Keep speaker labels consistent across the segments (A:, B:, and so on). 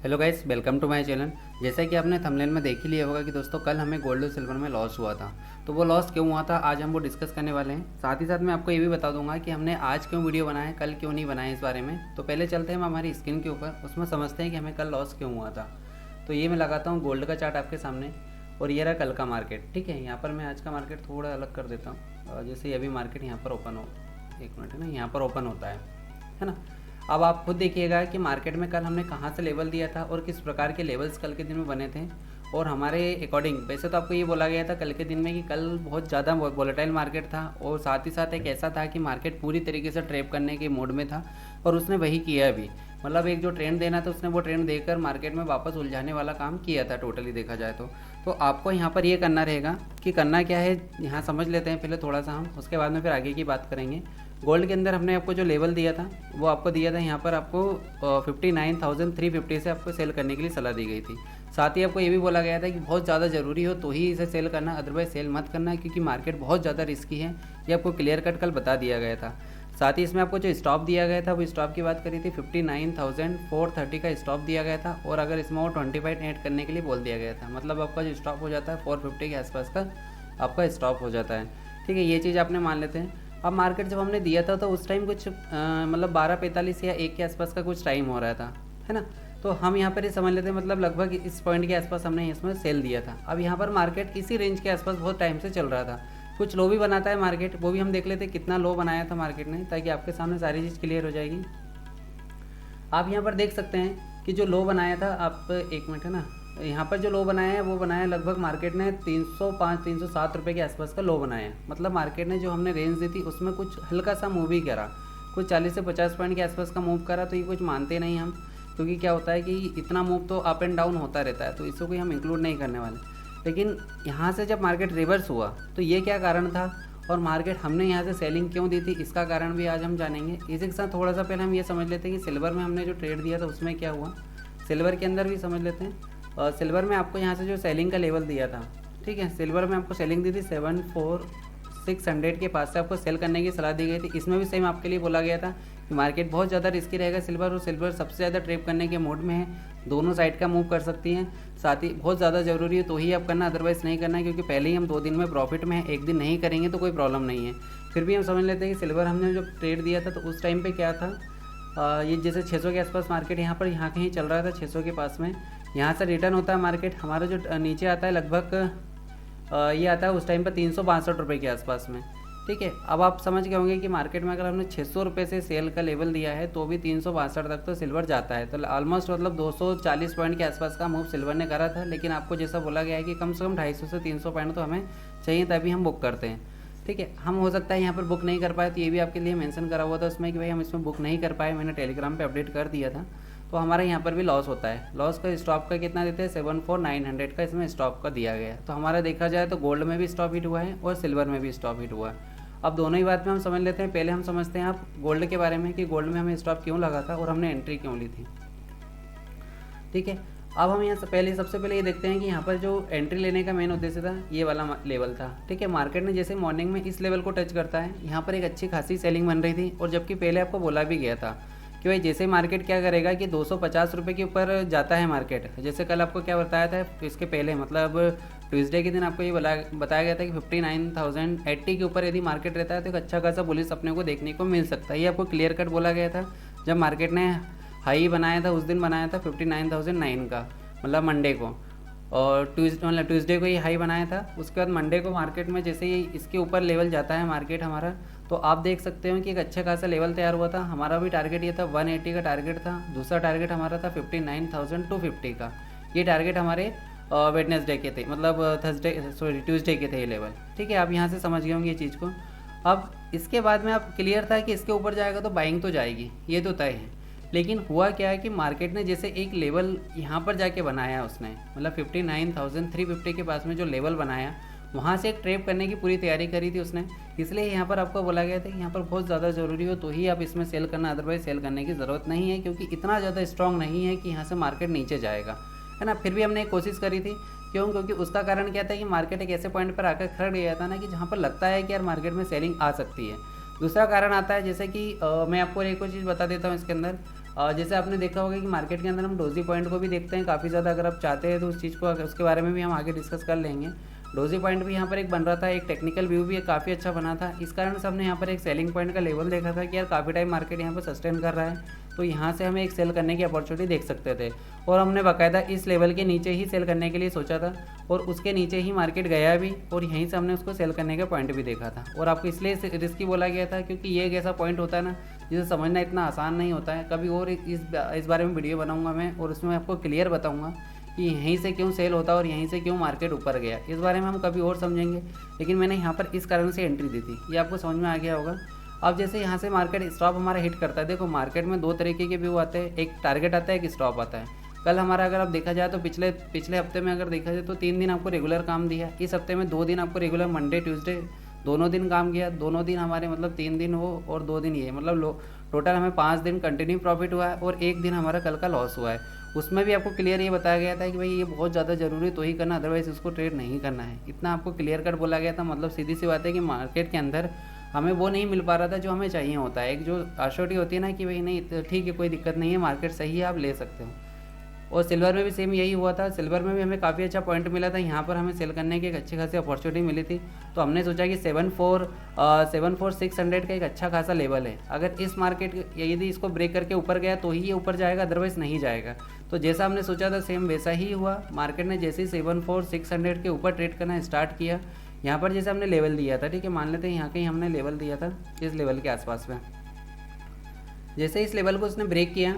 A: Hello guys, welcome to my channel. जैसा कि आपने थंबनेल में देख ही लिया होगा कि दोस्तों कल हमें गोल्ड और सिल्वर में लॉस हुआ था। तो वो लॉस क्यों हुआ था आज हम वो डिस्कस करने वाले हैं। साथ ही साथ मैं आपको ये भी बता दूंगा कि हमने आज क्यों वीडियो बनाया है, कल क्यों नहीं बनाया इस बारे में। तो पहले चलते हैं हम हमारी स्क्रीन के ऊपर, उसमें समझते हैं कि हमें कल लॉस क्यों हुआ था। तो ये मैं लगाता हूँ गोल्ड का चार्ट आपके सामने और ये रहा कल का मार्केट। ठीक है, यहाँ पर मैं आज का मार्केट थोड़ा अलग कर देता हूँ। जैसे अभी मार्केट यहाँ पर ओपन हो, एक मिनट है ना, यहाँ पर ओपन होता है ना। अब आप खुद देखिएगा कि मार्केट में कल हमने कहाँ से लेवल दिया था और किस प्रकार के लेवल्स कल के दिन में बने थे। और हमारे अकॉर्डिंग वैसे तो आपको ये बोला गया था कल के दिन में कि कल बहुत ज़्यादा वॉलेटाइल मार्केट था और साथ ही साथ एक ऐसा था कि मार्केट पूरी तरीके से ट्रेप करने के मोड में था और उसने वही किया भी। मतलब एक जो ट्रेंड देना था उसने वो ट्रेंड देकर मार्केट में वापस उलझाने वाला काम किया था टोटली देखा जाए तो आपको यहाँ पर ये करना रहेगा कि करना क्या है, यहाँ समझ लेते हैं पहले थोड़ा सा हम, उसके बाद में फिर आगे की बात करेंगे। गोल्ड के अंदर हमने आपको जो लेवल दिया था वो आपको दिया था यहाँ पर आपको 59,350 से आपको सेल करने के लिए सलाह दी गई थी। साथ ही आपको ये भी बोला गया था कि बहुत ज़्यादा ज़रूरी हो तो ही इसे सेल करना, अदरवाइज सेल मत करना क्योंकि मार्केट बहुत ज़्यादा रिस्की है। ये आपको क्लियर कट कल बता दिया गया था। साथ ही इसमें आपको जो स्टॉप दिया गया था वो स्टॉप की बात करी थी 59,430 का स्टॉप दिया गया था और अगर इसमें वो 25 ऐड करने के लिए बोल दिया गया था। मतलब आपका जो स्टॉप हो जाता है 450 के आसपास का आपका स्टॉप हो जाता है। ठीक है, ये चीज़ आपने मान लेते हैं। अब मार्केट जब हमने दिया था तो उस टाइम कुछ मतलब 12:45 या 1 के आसपास का कुछ टाइम हो रहा था, है ना। तो हम यहाँ पर ही समझ लेते हैं मतलब लगभग इस पॉइंट के आसपास हमने इसमें सेल दिया था। अब यहाँ पर मार्केट इसी रेंज के आसपास बहुत टाइम से चल रहा था। कुछ लो भी बनाता है मार्केट, वो भी हम देख लेते हैं कितना लो बनाया था मार्केट ने, ताकि आपके सामने सारी चीज़ क्लियर हो जाएगी। आप यहाँ पर देख सकते हैं कि जो लो बनाया था, आप एक मिनट है ना, यहाँ पर जो लो बनाया है वो बनाया लगभग मार्केट ने 305-307 रुपये के आसपास का लो बनाया है। मतलब मार्केट ने जो हमने रेंज दी थी उसमें कुछ हल्का सा मूव ही करा, कुछ 40 से 50 पॉइंट के आसपास का मूव करा। तो ये कुछ मानते नहीं हम, क्योंकि क्या होता है कि इतना मूव तो अप एंड डाउन होता रहता है, तो इसको कोई हम इंक्लूड नहीं करने वाले। लेकिन यहाँ से जब मार्केट रिवर्स हुआ तो ये क्या कारण था और मार्केट हमने यहाँ से सेलिंग क्यों दी थी, इसका कारण भी आज हम जानेंगे। इसी के साथ थोड़ा सा पहले हम ये समझ लेते हैं कि सिल्वर में हमने जो ट्रेड दिया था उसमें क्या हुआ, सिल्वर के अंदर भी समझ लेते हैं। और सिल्वर में आपको यहाँ से जो सेलिंग का लेवल दिया था, ठीक है, सिल्वर में आपको सेलिंग दी थी 74,600 के पास से आपको सेल करने की सलाह दी गई थी। इसमें भी सेम आपके लिए बोला गया था कि मार्केट बहुत ज़्यादा रिस्की रहेगा सिल्वर, और सिल्वर सबसे ज़्यादा ट्रेप करने के मोड में है, दोनों साइड का मूव कर सकती हैं। साथ ही बहुत ज़्यादा ज़रूरी है तो ही आप करना, अदरवाइज़ नहीं करना है, क्योंकि पहले ही हम 2 दिन में प्रॉफिट में है, एक दिन नहीं करेंगे तो कोई प्रॉब्लम नहीं है। फिर भी हम समझ लेते हैं कि सिल्वर हमने जो ट्रेड दिया था तो उस टाइम पे क्या था, ये जैसे 600 के आसपास मार्केट यहाँ कहीं चल रहा था, 600 के पास में। यहाँ से रिटर्न होता है मार्केट, हमारा जो नीचे आता है लगभग ये आता है उस टाइम पर 362 रुपये के आसपास में। ठीक है, अब आप समझ गए होंगे कि मार्केट में अगर हमने 600 रुपये से सेल का लेवल दिया है तो भी 362 तक तो सिल्वर जाता है। तो ऑलमोस्ट मतलब 240 पॉइंट के आसपास का मूव सिल्वर ने करा था। लेकिन आपको जैसा बोला गया है कि कम से कम 250 से 300 पॉइंट तो हमें चाहिए तभी हम बुक करते हैं। ठीक है, हम हो सकता है यहाँ पर बुक नहीं कर पाए, तो ये भी आपके लिए मेंशन करा हुआ था उसमें कि भाई हम इसमें बुक नहीं कर पाए, मैंने टेलीग्राम पे अपडेट कर दिया था। तो हमारा यहाँ पर भी लॉस होता है। लॉस का स्टॉप का कितना देते हैं, 74,900 का इसमें स्टॉप का दिया गया है। तो हमारा देखा जाए तो गोल्ड में भी स्टॉप हिट हुआ है और सिल्वर में भी स्टॉप हिट हुआ है। अब दोनों ही बात में हम समझ लेते हैं। पहले हम समझते हैं आप गोल्ड के बारे में कि गोल्ड में हमें स्टॉप क्यों लगा था और हमने एंट्री क्यों ली थी। ठीक है, अब हम यहाँ से पहले सबसे पहले ये देखते हैं कि यहाँ पर जो एंट्री लेने का मेन उद्देश्य था ये वाला लेवल था। ठीक है, मार्केट ने जैसे मॉर्निंग में इस लेवल को टच करता है, यहाँ पर एक अच्छी खासी सेलिंग बन रही थी, और जबकि पहले आपको बोला भी गया था कि भाई जैसे मार्केट क्या करेगा कि 250 रुपये के ऊपर जाता है मार्केट। जैसे कल आपको क्या बताया था, इसके पहले मतलब ट्यूसडे के दिन आपको ये बताया गया था कि 59,080 के ऊपर यदि मार्केट रहता है तो एक अच्छा खासा बुलिस अपने को देखने को मिल सकता है। ये आपको क्लियर कट बोला गया था जब मार्केट ने हाई बनाया था, उस दिन बनाया था 59,009 का, मतलब मंडे को, और ट्यूसडे को ये हाई बनाया था। उसके बाद मंडे को मार्केट में जैसे ही इसके ऊपर लेवल जाता है मार्केट हमारा, तो आप देख सकते हो कि एक अच्छा खासा लेवल तैयार हुआ था। हमारा भी टारगेट ये था 180 का टारगेट था, दूसरा टारगेट हमारा था 59,250 का। ये टारगेट हमारे वेडनेसडे के थे, मतलब ट्यूसडे के थे ये लेवल। ठीक है, आप यहाँ से समझ गए होंगे ये चीज़ को। अब इसके बाद में आप क्लियर था कि इसके ऊपर जाएगा तो बाइंग तो जाएगी, ये तो तय है। लेकिन हुआ क्या है कि मार्केट ने जैसे एक लेवल यहाँ पर जाके बनाया उसने, मतलब 59,350 के पास में जो लेवल बनाया, वहाँ से एक ट्रेप करने की पूरी तैयारी करी थी उसने। इसलिए यहाँ पर आपको बोला गया था कि यहाँ पर बहुत ज़्यादा ज़रूरी हो तो ही आप इसमें सेल करना, अदरवाइज सेल करने की ज़रूरत नहीं है, क्योंकि इतना ज़्यादा स्ट्रॉन्ग नहीं है कि यहाँ से मार्केट नीचे जाएगा, है ना। फिर भी हमने एक कोशिश करी थी, क्यों, क्योंकि उसका कारण क्या था कि मार्केट एक ऐसे पॉइंट पर आकर खड़ गया था ना कि जहाँ पर लगता है कि यार मार्केट में सेलिंग आ सकती है। दूसरा कारण आता है जैसे कि मैं आपको एक और चीज़ बता देता हूँ इसके अंदर। जैसे आपने देखा होगा कि मार्केट के अंदर हम डोजी पॉइंट को भी देखते हैं काफ़ी ज़्यादा। अगर आप चाहते हैं तो उस चीज़ को, उसके बारे में भी हम आगे डिस्कस कर लेंगे। डोजी पॉइंट भी यहाँ पर एक बन रहा था, एक टेक्निकल व्यू भी काफ़ी अच्छा बना था। इस कारण से हमने यहाँ पर एक सेलिंग पॉइंट का लेवल देखा था कि यार काफ़ी टाइम मार्केट यहाँ पर सस्टेन कर रहा है, तो यहाँ से हमें एक सेल करने की अपॉर्चुनिटी देख सकते थे। और हमने बाकायदा इस लेवल के नीचे ही सेल करने के लिए सोचा था, और उसके नीचे ही मार्केट गया भी, और यहीं से हमने उसको सेल करने का पॉइंट भी देखा था। और आपको इसलिए रिस्की बोला गया था क्योंकि ये एक ऐसा पॉइंट होता है ना जिसे समझना इतना आसान नहीं होता है। कभी और इस बारे में वीडियो बनाऊंगा मैं, और उसमें आपको क्लियर बताऊंगा कि यहीं से क्यों सेल होता है और यहीं से क्यों मार्केट ऊपर गया। इस बारे में हम कभी और समझेंगे, लेकिन मैंने यहाँ पर इस कारण से एंट्री दी थी, ये आपको समझ में आ गया होगा। अब जैसे यहाँ से मार्केट स्टॉप हमारा हिट करता है, देखो मार्केट में दो तरीके के व्यू आते हैं, एक टारगेट आता है, एक स्टॉप आता है। कल हमारा अगर आप देखा जाए तो पिछले हफ्ते में अगर देखा जाए तो 3 दिन आपको रेगुलर काम दिया। इस हफ्ते में 2 दिन आपको रेगुलर, मंडे ट्यूसडे दोनों दिन काम किया। दोनों दिन हमारे मतलब 3 दिन हो और 2 दिन ये, मतलब टोटल हमें 5 दिन कंटिन्यू प्रॉफिट हुआ है, और 1 दिन हमारा कल का लॉस हुआ है। उसमें भी आपको क्लियर ये बताया गया था कि भाई ये बहुत ज़्यादा ज़रूरी तो ही करना, अदरवाइज़ इसको ट्रेड नहीं करना है। इतना आपको क्लियर कट बोला गया था। मतलब सीधी सी बात है कि मार्केट के अंदर हमें वो नहीं मिल पा रहा था जो हमें चाहिए होता है। एक जो एश्योरिटी होती है ना कि भाई नहीं ठीक है, कोई दिक्कत नहीं है, मार्केट सही है, आप ले सकते हो। और सिल्वर में भी सेम यही हुआ था। सिल्वर में भी हमें काफ़ी अच्छा पॉइंट मिला था, यहाँ पर हमें सेल करने की एक अच्छी खासी अपॉर्चुनिटी मिली थी। तो हमने सोचा कि 74600 का एक अच्छा खासा लेवल है। अगर इस मार्केट यदि इसको ब्रेक करके ऊपर गया तो ही ये ऊपर जाएगा, अदरवाइज़ नहीं जाएगा। तो जैसा हमने सोचा था सेम वैसा ही हुआ। मार्केट ने जैसे ही 74600 के ऊपर ट्रेड करना स्टार्ट किया, यहाँ पर जैसे हमने लेवल दिया था, ठीक है, मान लेते हैं यहाँ कहीं हमने लेवल दिया था इस लेवल के आसपास में। जैसे इस लेवल को उसने ब्रेक किया,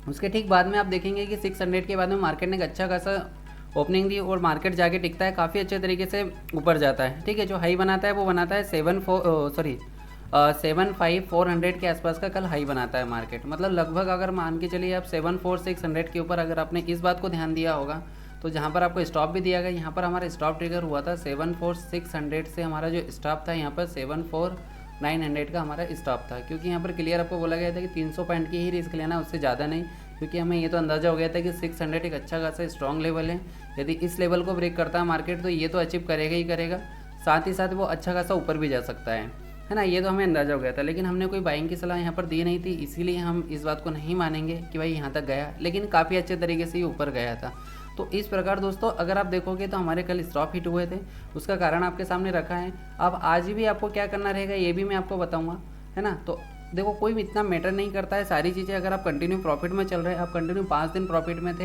A: उसके ठीक बाद में आप देखेंगे कि 600 के बाद में मार्केट ने एक अच्छा खासा ओपनिंग दी, और मार्केट जाके टिकता है, काफ़ी अच्छे तरीके से ऊपर जाता है। ठीक है, जो हाई बनाता है वो बनाता है 75400 के आसपास का कल हाई बनाता है मार्केट। मतलब लगभग अगर मान के चलिए आप 74600 के ऊपर, अगर आपने इस बात को ध्यान दिया होगा तो जहाँ पर आपको स्टॉप भी दिया गया, यहाँ पर हमारा स्टॉप ट्रिगर हुआ था 74600 से। हमारा जो स्टॉप था यहाँ पर 74900 का हमारा स्टॉप था, क्योंकि यहाँ पर क्लियर आपको बोला गया था कि 300 पॉइंट की ही रिस्क लेना, उससे ज़्यादा नहीं। क्योंकि हमें ये तो अंदाज़ा हो गया था कि 600 एक अच्छा खासा स्ट्रॉन्ग लेवल है। यदि इस लेवल को ब्रेक करता है मार्केट तो ये तो अचीव करेगा ही करेगा, साथ ही साथ वो अच्छा खासा ऊपर भी जा सकता है ना। ये तो हमें अंदाज़ा हो गया था, लेकिन हमने कोई बाइंग की सलाह यहाँ पर दी नहीं थी, इसीलिए हम इस बात को नहीं मानेंगे कि भाई यहाँ तक गया, लेकिन काफ़ी अच्छे तरीके से ये ऊपर गया था। तो इस प्रकार दोस्तों अगर आप देखोगे तो हमारे कल स्टॉप हिट हुए थे, उसका कारण आपके सामने रखा है। अब आज भी आपको क्या करना रहेगा ये भी मैं आपको बताऊँगा, है ना। तो देखो कोई भी इतना मैटर नहीं करता है सारी चीज़ें। अगर आप कंटिन्यू प्रॉफिट में चल रहे हैं, आप कंटिन्यू 5 दिन प्रॉफिट में थे,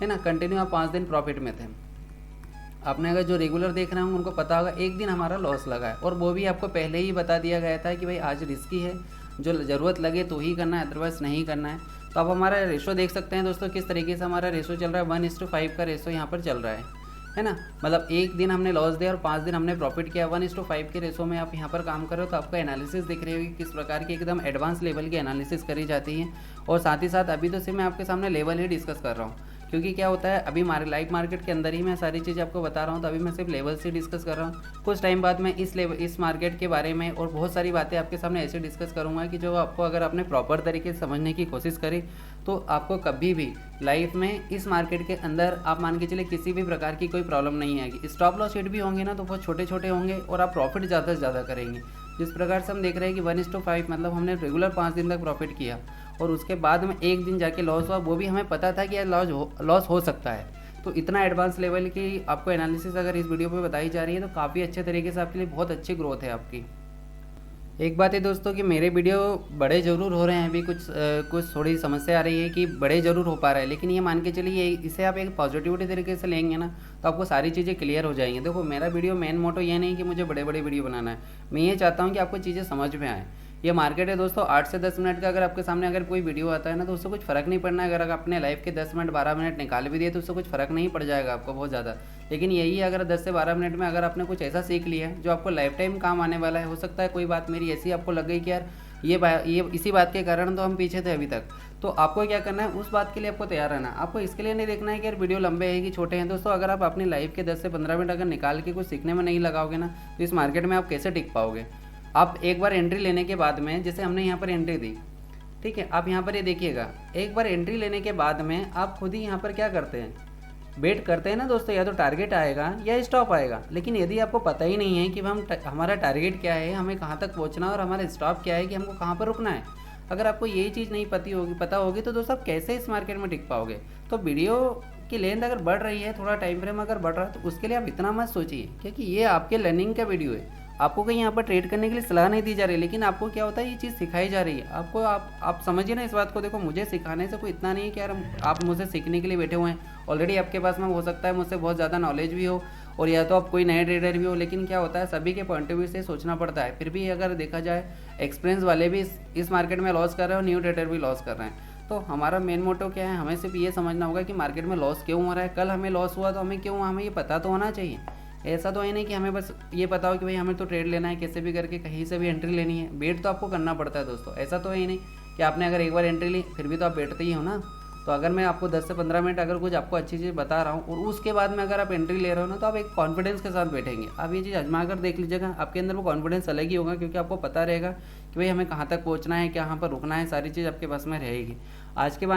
A: है ना, कंटिन्यू आप 5 दिन प्रॉफिट में थे। आपने अगर जो रेगुलर देख रहे होंगे उनको पता होगा एक दिन हमारा लॉस लगा है, और वो भी आपको पहले ही बता दिया गया था कि भाई आज रिस्की है, जो ज़रूरत लगे तो ही करना है, अदरवाइज़ नहीं करना है। तो आप हमारा रेशो देख सकते हैं दोस्तों, किस तरीके से हमारा रेशो चल रहा है। 1:5 का रेशो यहाँ पर चल रहा है ना। मतलब एक दिन हमने लॉस दिया और 5 दिन हमने प्रॉफिट किया। 1:5 के रेशो में आप यहाँ पर काम करो तो आपका एनालिसिस दिख रही होगी किस प्रकार की एकदम एडवांस लेवल की एनालिसिस करी जाती है। और साथ ही साथ अभी तो सिर्फ मैं आपके सामने लेवल ही डिस्कस कर रहा हूँ, क्योंकि क्या होता है अभी लाइव मार्केट के अंदर ही मैं सारी चीज़ आपको बता रहा हूँ, तो अभी मैं सिर्फ लेवल से डिस्कस कर रहा हूँ। कुछ टाइम बाद मैं इस मार्केट के बारे में और बहुत सारी बातें आपके सामने ऐसे डिस्कस करूँगा कि जो आपको अगर आपने प्रॉपर तरीके से समझने की कोशिश करी तो आपको कभी भी लाइफ में इस मार्केट के अंदर आप मान के चलिए किसी भी प्रकार की कोई प्रॉब्लम नहीं आएगी। स्टॉप लॉस हिट भी होंगे ना तो बहुत छोटे छोटे होंगे और आप प्रॉफिट ज़्यादा से ज़्यादा करेंगे। जिस प्रकार से हम देख रहे हैं कि 1:5 मतलब हमने रेगुलर 5 दिन तक प्रॉफिट किया, और उसके बाद में एक दिन जाके लॉस हुआ, वो भी हमें पता था कि लॉस हो सकता है। तो इतना एडवांस लेवल की आपको एनालिसिस अगर इस वीडियो पे बताई जा रही है तो काफ़ी अच्छे तरीके से आपके लिए बहुत अच्छी ग्रोथ है आपकी। एक बात है दोस्तों कि मेरे वीडियो बड़े ज़रूर हो रहे हैं, अभी कुछ थोड़ी समस्या आ रही है कि बड़े ज़रूर हो पा रहा है, लेकिन ये मान के चलिए इसे आप एक पॉजिटिविटी तरीके से लेंगे ना तो आपको सारी चीज़ें क्लियर हो जाएंगी। देखो मेरा वीडियो मेन मोटो ये नहीं कि मुझे बड़े बड़े वीडियो बनाना है, मैं ये चाहता हूँ कि आपको चीज़ें समझ में आए। ये मार्केट है दोस्तों 8 से 10 मिनट का, अगर आपके सामने अगर कोई वीडियो आता है ना तो उससे कुछ फ़र्क नहीं पड़ना है। अगर अपने लाइफ के 10 मिनट 12 मिनट निकाल भी दिए तो उससे कुछ फ़र्क नहीं पड़ जाएगा आपको बहुत ज़्यादा। लेकिन यही अगर 10 से 12 मिनट में अगर आपने कुछ ऐसा सीख लिया है जो आपको लाइफ टाइम काम आने वाला है, हो सकता है कोई बात मेरी ऐसी आपको लग गई कि यार ये इसी बात के कारण तो हम पीछे थे अभी तक, तो आपको क्या करना है उस बात के लिए आपको तैयार रहना। आपको इसके लिए नहीं देखना है कि यार वीडियो लंबे है कि छोटे हैं। दोस्तों अगर आप अपनी लाइफ के 10 से 15 मिनट अगर निकाल के कुछ सीखने में नहीं लगाओगे ना तो इस मार्केट में आप कैसे टिक पाओगे। आप एक बार एंट्री लेने के बाद में, जैसे हमने यहाँ पर एंट्री दी, ठीक है, आप यहाँ पर ये देखिएगा, एक बार एंट्री लेने के बाद में आप खुद ही यहाँ पर क्या करते हैं, वेट करते हैं ना दोस्तों, या तो टारगेट आएगा या स्टॉप आएगा। लेकिन यदि आपको पता ही नहीं है कि हमारा टारगेट क्या है, हमें कहाँ तक पहुँचना और हमारा स्टॉप क्या है, कि हमको कहाँ पर रुकना है, अगर आपको ये चीज़ नहीं पता होगी तो दोस्तों आप कैसे इस मार्केट में टिक पाओगे। तो वीडियो की लेंथ अगर बढ़ रही है, थोड़ा टाइम फ्रेम अगर बढ़ रहा है, तो उसके लिए आप इतना मत सोचिए, क्योंकि ये आपके लर्निंग का वीडियो है। आपको कहीं यहाँ पर ट्रेड करने के लिए सलाह नहीं दी जा रही, लेकिन आपको क्या होता है, ये चीज़ सिखाई जा रही है आपको। आप समझिए ना इस बात को। देखो, मुझे सिखाने से कोई इतना नहीं है कि यार आप मुझसे सीखने के लिए बैठे हुए हैं। ऑलरेडी आपके पास में हो सकता है मुझसे बहुत ज़्यादा नॉलेज भी हो, और या तो आप कोई नए ट्रेडर भी हो, लेकिन क्या होता है, सभी के पॉइंट ऑफ व्यू से सोचना पड़ता है। फिर भी अगर देखा जाए, एक्सपीरियंस वाले भी इस मार्केट में लॉस कर रहे हैं और न्यू ट्रेडर भी लॉस कर रहे हैं। तो हमारा मेन मोटो क्या है, हमें सिर्फ ये समझना होगा कि मार्केट में लॉस क्यों हो रहा है। कल हमें लॉस हुआ तो हमें क्यों हुआ, हमें ये पता तो होना चाहिए। ऐसा तो है नहीं कि हमें बस ये पता हो कि भाई हमें तो ट्रेड लेना है, कैसे भी करके कहीं से भी एंट्री लेनी है। वेट तो आपको करना पड़ता है दोस्तों। ऐसा तो है ही नहीं कि आपने अगर एक बार एंट्री ली फिर भी तो आप बैठते ही हो ना। तो अगर मैं आपको 10 से 15 मिनट अगर कुछ आपको अच्छी चीज़ बता रहा हूँ और उसके बाद में अगर आप एंट्री ले रहे हो ना, तो आप एक कॉन्फिडेंस के साथ बैठेंगे। आप ये चीज़ आजमा कर देख लीजिएगा, आपके अंदर वो कॉन्फिडेंस अलग ही होगा, क्योंकि आपको पता रहेगा कि भाई हमें कहाँ तक पहुँचना है, कहाँ पर रुकना है, सारी चीज़ आपके पास में रहेगी। आज के बाद